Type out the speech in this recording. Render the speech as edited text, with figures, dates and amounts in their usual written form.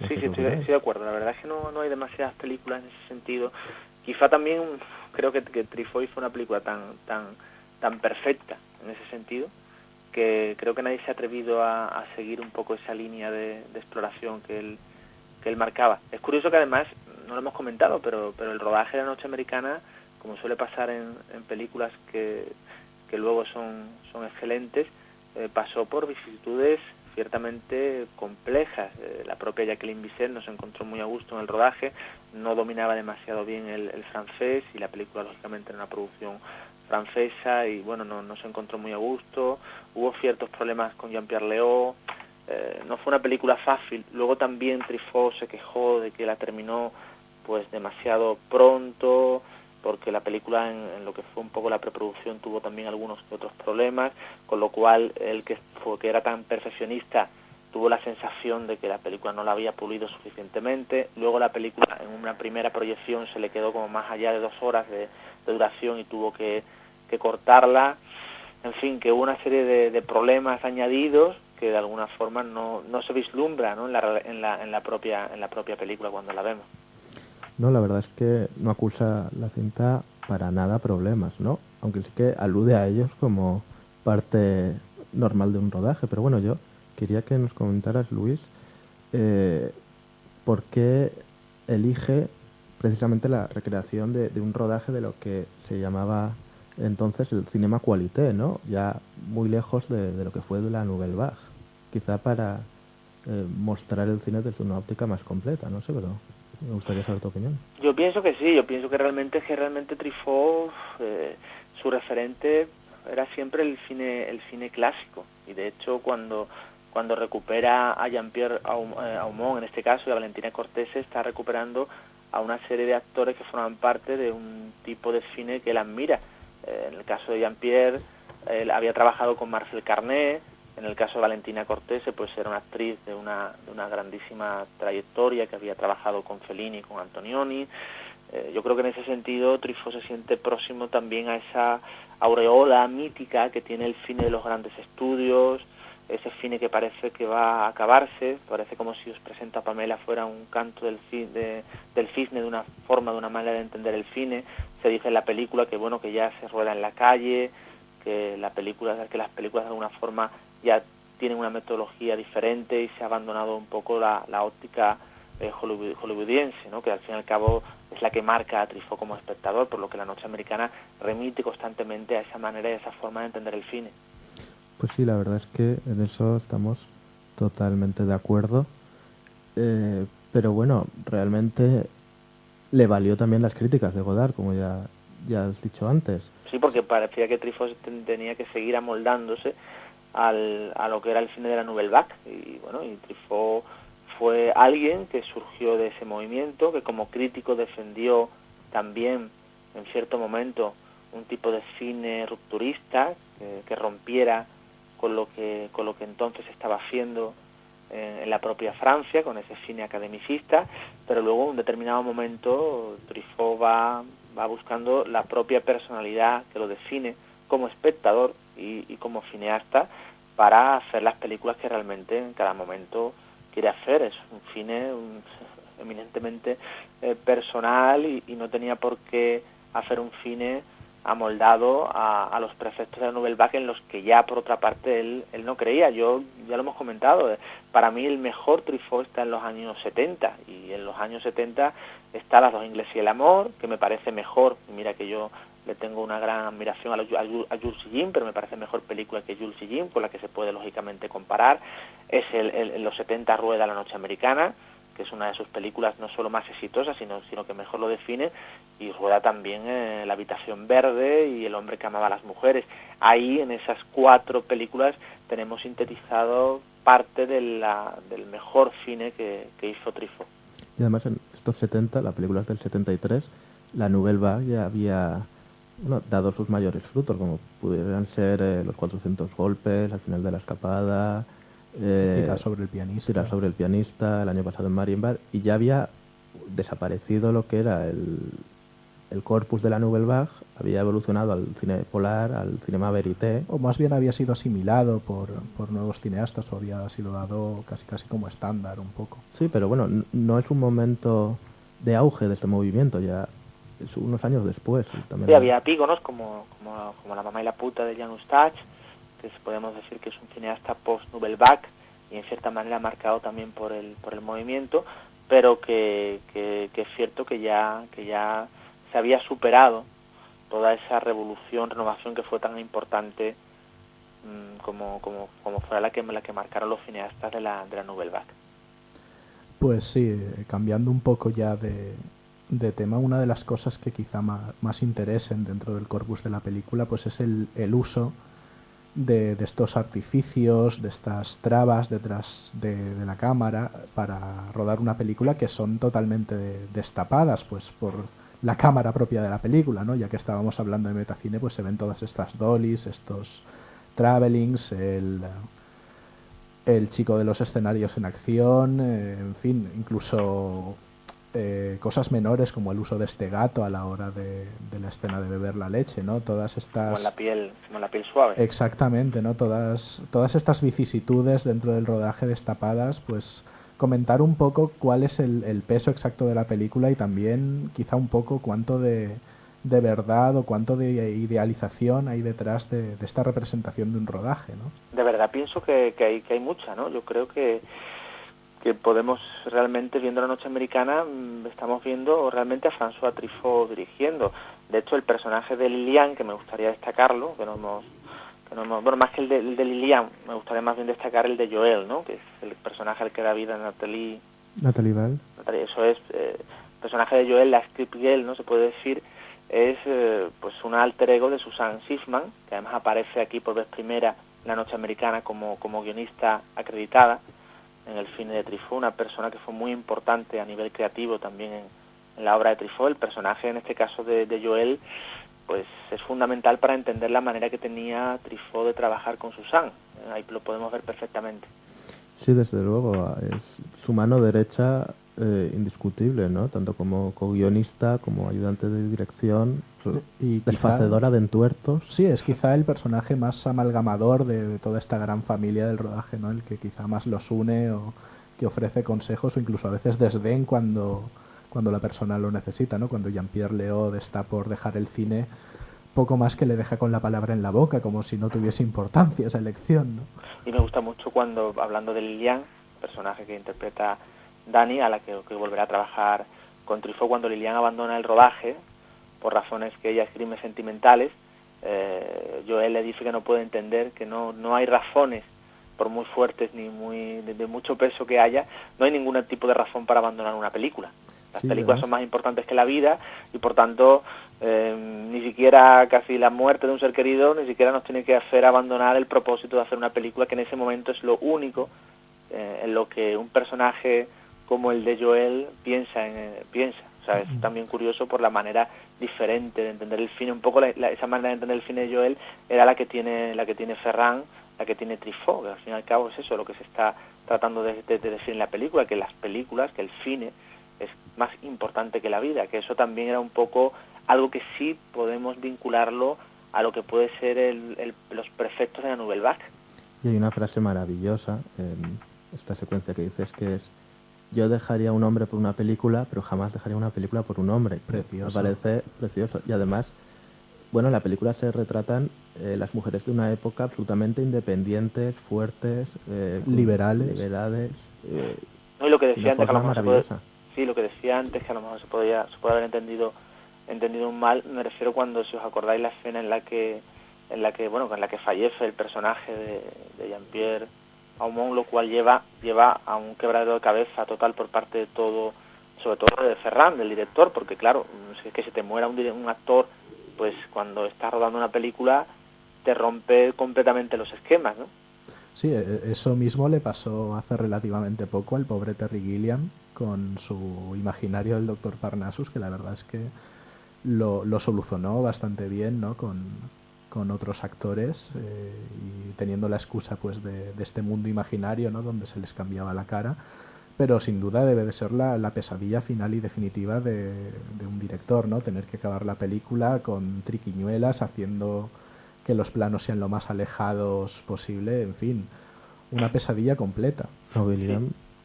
No Sí, sé sí, qué estoy opináis. de acuerdo. La verdad es que no hay demasiadas películas en ese sentido. Quizá también creo que Truffaut fue una película tan perfecta en ese sentido, que creo que nadie se ha atrevido a seguir un poco esa línea de exploración que él marcaba. Es curioso que además, no lo hemos comentado, pero el rodaje de la noche americana, como suele pasar en películas que luego son excelentes, pasó por vicisitudes ciertamente complejas. La propia Jacqueline Bisset no se encontró muy a gusto en el rodaje, no dominaba demasiado bien el francés, y la película lógicamente era una producción francesa, y bueno, no se encontró muy a gusto. Hubo ciertos problemas con Jean-Pierre Léaud. No fue una película fácil. Luego también Truffaut se quejó de que la terminó pues demasiado pronto, porque la película en lo que fue un poco la preproducción tuvo también algunos otros problemas, con lo cual él que era tan perfeccionista tuvo la sensación de que la película no la había pulido suficientemente. Luego la película en una primera proyección se le quedó como más allá de 2 horas de duración y tuvo que cortarla. En fin, que hubo una serie de problemas añadidos que de alguna forma no se vislumbra, ¿no? en la propia película cuando la vemos. No, la verdad es que no acusa la cinta para nada problemas, ¿no? Aunque sí que alude a ellos como parte normal de un rodaje. Pero bueno, yo quería que nos comentaras, Luis, eh, por qué elige precisamente la recreación de un rodaje de lo que se llamaba entonces el cinema qualité, ¿no? Ya muy lejos de lo que fue de la Nouvelle Vague. Quizá para mostrar el cine desde una óptica más completa, no sé, pero me gustaría saber tu opinión. Yo pienso que sí, yo pienso que realmente Truffaut, su referente era siempre el cine clásico, y de hecho cuando recupera a Jean-Pierre Aumont en este caso, y a Valentina Cortese, está recuperando a una serie de actores que forman parte de un tipo de cine que él admira. En el caso de Jean-Pierre, él había trabajado con Marcel Carné. En el caso de Valentina Cortese, pues era una actriz de una grandísima trayectoria que había trabajado con Fellini y con Antonioni. Yo creo que en ese sentido Truffaut se siente próximo también a esa aureola mítica que tiene el cine de los grandes estudios, ese cine que parece que va a acabarse. Parece como si Os presento a Pamela fuera un canto del cisne, de una forma, de una manera de entender el cine. Se dice en la película que bueno, que ya se rueda en la calle, que las películas de alguna forma ya tienen una metodología diferente, y se ha abandonado un poco la óptica hollywoodiense, ¿no? Que al fin y al cabo es la que marca a Truffaut como espectador, por lo que la noche americana remite constantemente a esa manera y a esa forma de entender el cine. Pues sí, la verdad es que en eso estamos totalmente de acuerdo. Pero bueno, realmente le valió también las críticas de Godard, como ya has dicho antes. Sí, porque parecía que Truffaut tenía que seguir amoldándose a lo que era el cine de la Nouvelle Vague, y bueno, y Truffaut fue alguien que surgió de ese movimiento, que como crítico defendió también en cierto momento un tipo de cine rupturista que rompiera con lo que entonces estaba haciendo en la propia Francia, con ese cine academicista. Pero luego en un determinado momento Truffaut va buscando la propia personalidad que lo define como espectador y como cineasta, para hacer las películas que realmente en cada momento quiere hacer. Es un cine eminentemente personal, y no tenía por qué hacer un cine amoldado a los preceptos de la Nouvelle Vague, en los que ya por otra parte él no creía. Yo ya lo hemos comentado, para mí el mejor Truffaut está en los años 70, y en los años 70 está Las dos ingleses y el amor, que me parece mejor. Mira que yo le tengo una gran admiración a Jules Jim, pero me parece mejor película que Jules Jim, con la que se puede lógicamente comparar. Es en los 70 rueda La noche americana, que es una de sus películas no solo más exitosas, sino que mejor lo define, y rueda también La habitación verde y El hombre que amaba a las mujeres. Ahí, en esas 4 películas, tenemos sintetizado parte del mejor cine que hizo Truffaut. Y además en estos 70, la película es del 73, la Nouvelle Vague ya había dado sus mayores frutos, como pudieran ser Los 400 golpes, Al final de la escapada, Tirar sobre el Tirar pianista. sobre el pianista, el año pasado en Marienbad, y ya había desaparecido lo que era el corpus de la Nouvelle Vague había evolucionado al cine polar, al cinema verité. O más bien había sido asimilado por nuevos cineastas, o había sido dado casi como estándar un poco. Sí, pero bueno, no es un momento de auge de este movimiento, ya es unos años después. También. Sí, había epígonos como La mamá y la puta de Jan Eustache, que podemos decir que es un cineasta post-Nouvelle Vague y en cierta manera marcado también por el movimiento, pero que es cierto que ya se había superado toda esa renovación que fue tan importante como fue la que marcaron los cineastas de la Nouvelle Vague. Pues sí, cambiando un poco ya de tema, una de las cosas que quizá más interesen dentro del corpus de la película pues es el uso de estos artificios, de estas trabas detrás de la cámara para rodar una película, que son totalmente destapadas pues por la cámara propia de la película, ¿no? Ya que estábamos hablando de metacine, pues se ven todas estas dollies, estos travelings, el chico de los escenarios en acción, en fin, incluso cosas menores como el uso de este gato a la hora de la escena de beber la leche, ¿no? Todas estas... Como la piel suave. Exactamente, ¿no? Todas estas vicisitudes dentro del rodaje destapadas, pues comentar un poco cuál es el peso exacto de la película y también quizá un poco cuánto de verdad o cuánto de idealización hay detrás de esta representación de un rodaje, ¿no? De verdad pienso que hay mucha, ¿no? Yo creo que podemos realmente, viendo La Noche Americana, estamos viendo realmente a François Truffaut dirigiendo. De hecho, el personaje de Lilian, que me gustaría destacarlo, bueno, más que el de Lilian, me gustaría más bien destacar el de Joel, ¿no? Que es el personaje al que da vida Natalie Val. Eso es, el personaje de Joel, la script girl, ¿no? Se puede decir, es pues un alter ego de Susan Schiffman, que además aparece aquí por vez primera en La Noche Americana como guionista acreditada en el cine de Truffaut, una persona que fue muy importante a nivel creativo también en la obra de Truffaut. El personaje, en este caso de Joel, pues es fundamental para entender la manera que tenía Truffaut de trabajar con Susan. Ahí lo podemos ver perfectamente. Sí, desde luego, es su mano derecha indiscutible, ¿no? Tanto como co-guionista, como ayudante de dirección, y desfacedora de entuertos. Sí, es quizá el personaje más amalgamador de toda esta gran familia del rodaje, ¿no? El que quizá más los une o que ofrece consejos o incluso a veces desdén cuando la persona lo necesita, ¿no? Cuando Jean-Pierre Léaud está por dejar el cine, poco más que le deja con la palabra en la boca, como si no tuviese importancia esa elección, ¿no? Y me gusta mucho cuando, hablando de Lilian, personaje que interpreta Dani, a la que volverá a trabajar con Truffaut, cuando Lilian abandona el rodaje por razones que ella esgrime sentimentales, Joel le dice que no puede entender, que no hay razones, por muy fuertes ni de mucho peso que haya, no hay ningún tipo de razón para abandonar una película. Las películas son más importantes que la vida y por tanto ni siquiera casi la muerte de un ser querido ni siquiera nos tiene que hacer abandonar el propósito de hacer una película, que en ese momento es lo único en lo que un personaje como el de Joel piensa. O sea, es también curioso por la manera diferente de entender el cine. Un poco esa manera de entender el cine de Joel era la que tiene Ferran, la que tiene Truffaut, que al fin y al cabo es eso lo que se está tratando de decir en la película, que las películas, que el cine es más importante que la vida, que eso también era un poco algo que sí podemos vincularlo a lo que puede ser los preceptos de la Nouvelle Vague. Y hay una frase maravillosa en esta secuencia que dices, que es: yo dejaría un hombre por una película, pero jamás dejaría una película por un hombre. Precioso. Me parece precioso. Y además, bueno, en la película se retratan las mujeres de una época absolutamente independientes, fuertes, liberales. No, y lo que decía antes, lo que decía antes, que a lo mejor se puede haber entendido un mal, me refiero cuando, si os acordáis, la escena en la que fallece el personaje de Jean-Pierre Aumont, lo cual lleva a un quebradero de cabeza total por parte de todo, sobre todo de Ferran, del director, porque claro, si es que se te muera un actor, pues cuando estás rodando una película te rompe completamente los esquemas, ¿no? Sí, eso mismo le pasó hace relativamente poco al pobre Terry Gilliam con su imaginario del Dr. Parnassus, que la verdad es que lo solucionó bastante bien, ¿no? Con otros actores y teniendo la excusa pues de este mundo imaginario, ¿no? Donde se les cambiaba la cara, pero sin duda debe de ser la pesadilla final y definitiva de un director, ¿no? Tener que acabar la película con triquiñuelas, haciendo que los planos sean lo más alejados posible, en fin, una pesadilla completa. William